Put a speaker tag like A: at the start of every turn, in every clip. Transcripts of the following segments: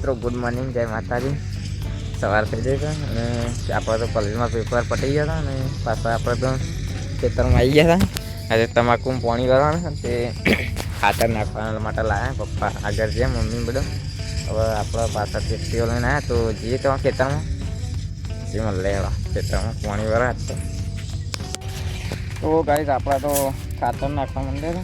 A: મિત્રો good morning, જય માતાજી. સવાર થઈ જાય છે અને આપણે તો કોલેજમાં પેપર પટી ગયા હતા અને પાછા આપણે તો ખેતરમાં આવી ગયા હતા. આજે તમાકુ પાણી કરવાનું તે ખાતર નાખવા માટે લાવ્યા પપ્પા આગળ છે મમ્મી બધું. હવે આપણે પાછા ટેક્સીઓ લઈને આવ્યા તો જઈએ તો ખેતરમાં પછી મળે ખેતરમાં પાણી ભરા તો ગાઈસ આપણે તો ખાતર નાખવા માંડે છે.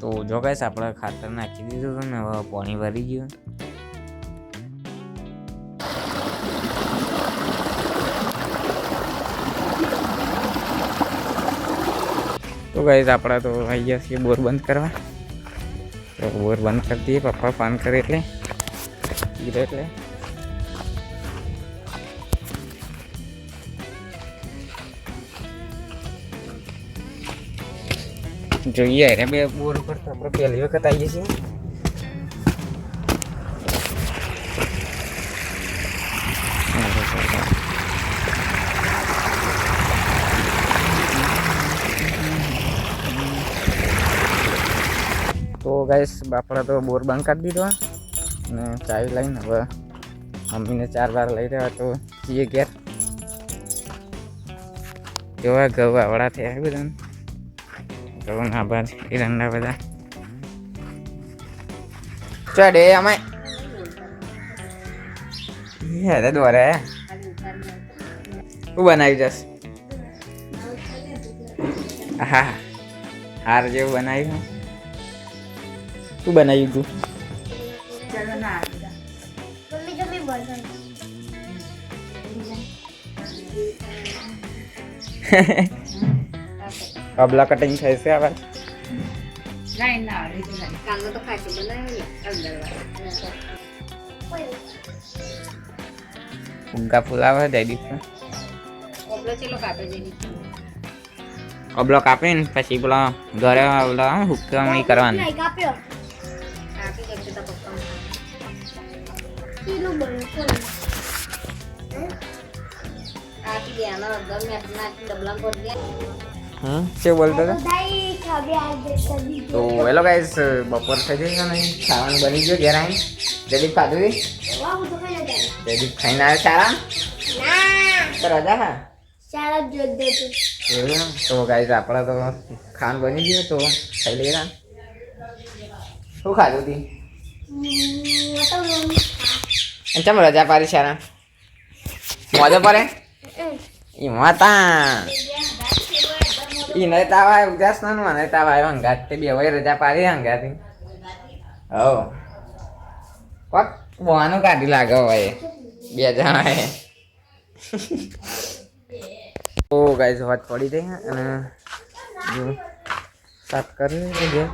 A: તો જો ગાઈસ આપણે ખાતર નાખી દીધું હતું ને હવે પાણી ભરી ગયું. તો ગાઈસ આપણે તો આવી ગયા છીએ બોર બંધ કરવા. તો બોર બંધ કરી દઈએ, પપ્પા ફોન કરે એટલે કીધું એટલે જોઈએ. અરે બે બોર ઉપર તો આપણે પહેલી વખત આવીએ છીએ. તો ગાઈસ બાપડા તો બોર બંધ કરી દીધો અને ચાવી લઈને હવે મમ્મીને 4 વાર લઈ રહ્યા તો જઈએ ઘેર. જોવા ઘઉં આવડા થયા બધા ઘઉં ના બાદ એરંડા બધા ચડે અમે હેરે દોરે શું બનાવી જશ? હા હાર જેવું બનાવ્યું. શું બનાવ્યું તું? અબલા કટિંગ થાય છે આવા ફુગ્ગા ફુલાવે જયદીપ. અબલો કાપે ને પછી પેલા ઘરે હુક્કમણી કરવાની. શું બોલતો હતો? તો હેલો ગાઈસ, બપોર થઈ ગઈ છે ને ખાવાનું બની ગયું. ઘેર આવીને જયદીપ ખાધું છે? જયદીપ ખાઈને આવે સારા તો રજા હા તો ગાઈસ આપણે તો ખાવાનું બની ગયું તો ખાઈ લઈએ. શું ખાધું હતી? ચમ રજા પાડી સારા મોજો પડે એમાં તા એને તાવ આવ્યો ઉદાસ ના મને તાવ આવ્યો હંગાત તે બે હવે રજા પાડી હંગાતી. હો કોક બોવાનું કાઢી લાગે હોય બે જણા. તો ગાઈસ વાત પડી ગઈ અને જો સાફ કરી લીધું.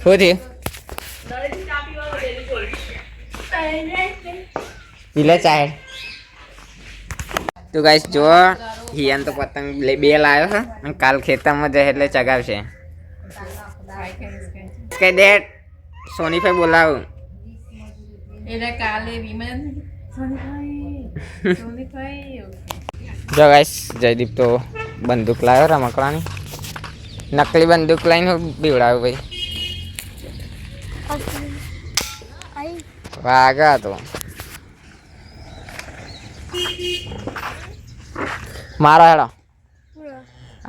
A: શું થયું? પીલે ચાય. તો ગાઈસ જો હિયાન તો પતંગ બે લાવ્યો છે અને કાલ ખેતરમાં જાય એટલે ચગાવશે. કઈ દે સોનીભાઈ બોલાવું જો ગાઈસ જયદીપ તો બંદૂક લાવ્યો રમકડાની. નકલી બંદૂક લઈને બીવડાવ્યું ભાઈ. વાગા તો મારો હેડો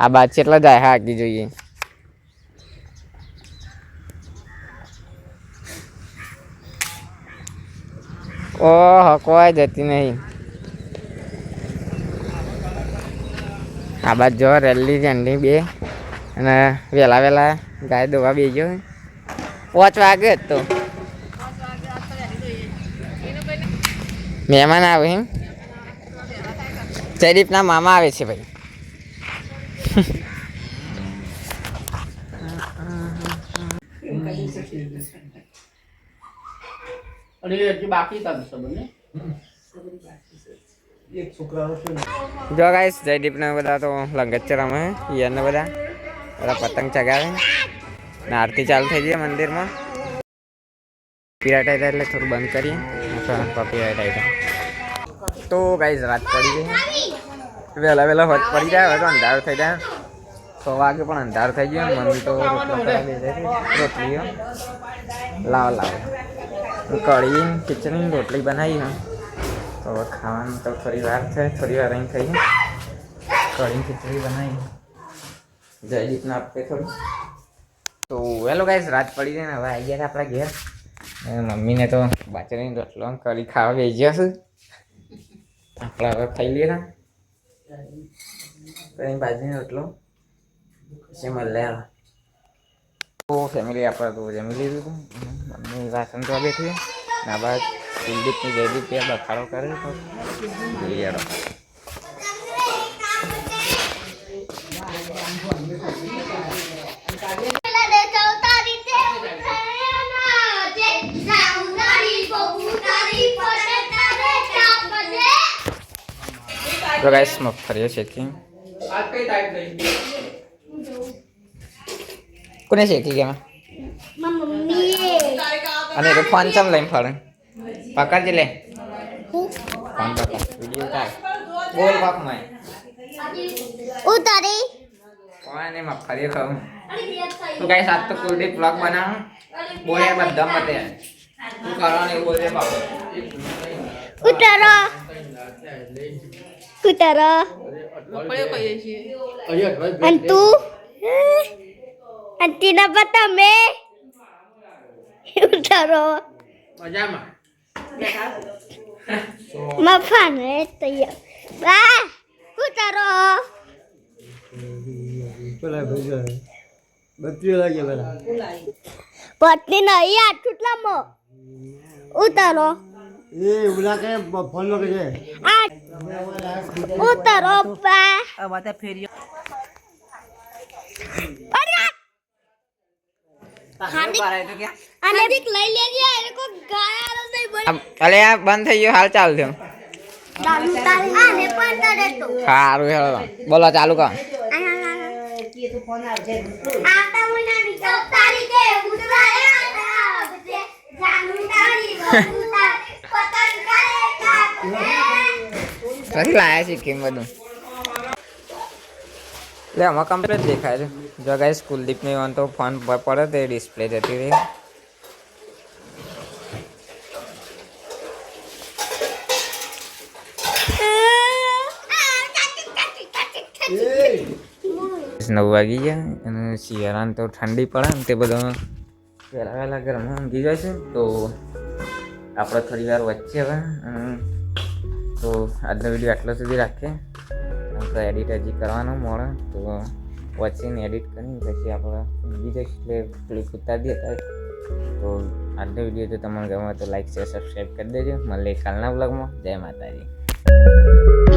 A: આ બાદ કેટલો જાય હાકી જોઈએ. ઓહો કોઈ જતી નહીં. આ બાદ જો રેલી ઝંડી બે અને વહેલા વહેલા ગાય દોવા બે ગયો 5 વાગે જ તો મહેમાન આવે એમ. જયદીપના મામા આવે છે ભાઈ. જો ગાઈસ જયદીપને બધા તો લંગચ્ચર રમે યને બધા પતંગ ચગાવે ને આરતી ચાલુ થઈ ગઈ મંદિરમાં. કોપીરાઇટ આવ્યા એટલે થોડું બંધ કરીએ કોપીરાઇટ આવ્યા તો ગાઈઝ રાત પડી ગઈ વહેલા હોત પડી જાય હવે તો અંધારું થઈ જાય 6 વાગે પણ અંધારું થઈ ગયું મમ્મી તો રોટલીઓ લાવ કઢી ખીચડી રોટલી બનાવી હા તો હવે ખાવાનું તો થોડી વાર છે થોડી વાર અહીં ખાઈએ કઢી ખીચડી બનાવી જયદીપને આપીએ થોડું તો હેલો ગાઈઝ રાત પડી ગઈ ને હવે આવી ગયા આપણા ઘેર મમ્મીને તો બાજરીની રોટલો કરી ખાવા બેસી ગયા છે આપણે હવે ખાઈ લઈએ ને કઈ બાજરીનો રોટલો પછી મળે તો ફેમિલી આપણે તો જમી લીધું હતું મમ્મી વાસણ તો બેઠી ના બાદ કુલદીપની જયદીપ ત્યાં બખાડો કરે તો જોઈએ તો ગાઈસ મગફળીઓ શેકી કોને શેકી ગયા અને તો ફોન ચમ લઈને ફરે પકડજે લે ફોન પકડ વિડિયો ઉતાર બોલ બાપ માય
B: ઉતારી
A: કોને મગફળીઓ ખાવું તો ગાઈસ આજ તો કુલદીપ વ્લોગ બનાવ બોલે બધા મતે તું કરવાનું એવું બોલજે બાપ
B: ઉતારો અંતુ અંતિના બતા મે ઉતારો
A: મજામાં
B: મફાને તૈયાર બા ઉતારો
C: પેલા ભેગા બત્રી લાગે પેલા
B: પત્ની નહીં આટલામાં ઉતારો
C: એ ઉલા કે ફોન માં કે
B: આ ઉતારો બા
D: આ વાતે ફેરિયો
B: અને દીક લઈ લેજે એને કો ગાળાનો નહીં બોલ
A: અલે આ બંધ થઈ ગયો હાલ ચાલુ થયો
B: દારૂ તારી આને પણ કરે તો
A: સારું હેલો બોલો ચાલુ કર
D: કે તું ફોન આવજે
B: આતા મના ની તારી કે ઉતરાય આવજે જાનું તારી ઉતારી પતંગ કરે કા
A: સહી લાયા છે કેમ બધું લે આમાં કમ્પ્લીટ દેખાય છે જો ગાઈસ કુલદીપની ઓન તો ફોન પર પડે તે ડિસ્પ્લે જતી રહી નવ વાગી ગયા અને શિયાળાને તો ઠંડી પડે ને તે બધો વહેલા ઘરમાં ઊંઘી જાય છે તો આપણે થોડી વાર વચ્ચે હવે તો આજનો વિડીયો આટલો સુધી રાખીએ તો એડિટ હજી કરવાનો મળે તો વચ્ચેને એડિટ કરીને પછી આપણે ઊંઘી જઈશું એટલે ક્લિપ ઉતારી દઈએ તો આજનો વિડીયો જો તમને ગમે તો લાઈક શેર સબસ્ક્રાઈબ કરી દેજો મળીએ કાલના બ્લોગમાં જય માતાજી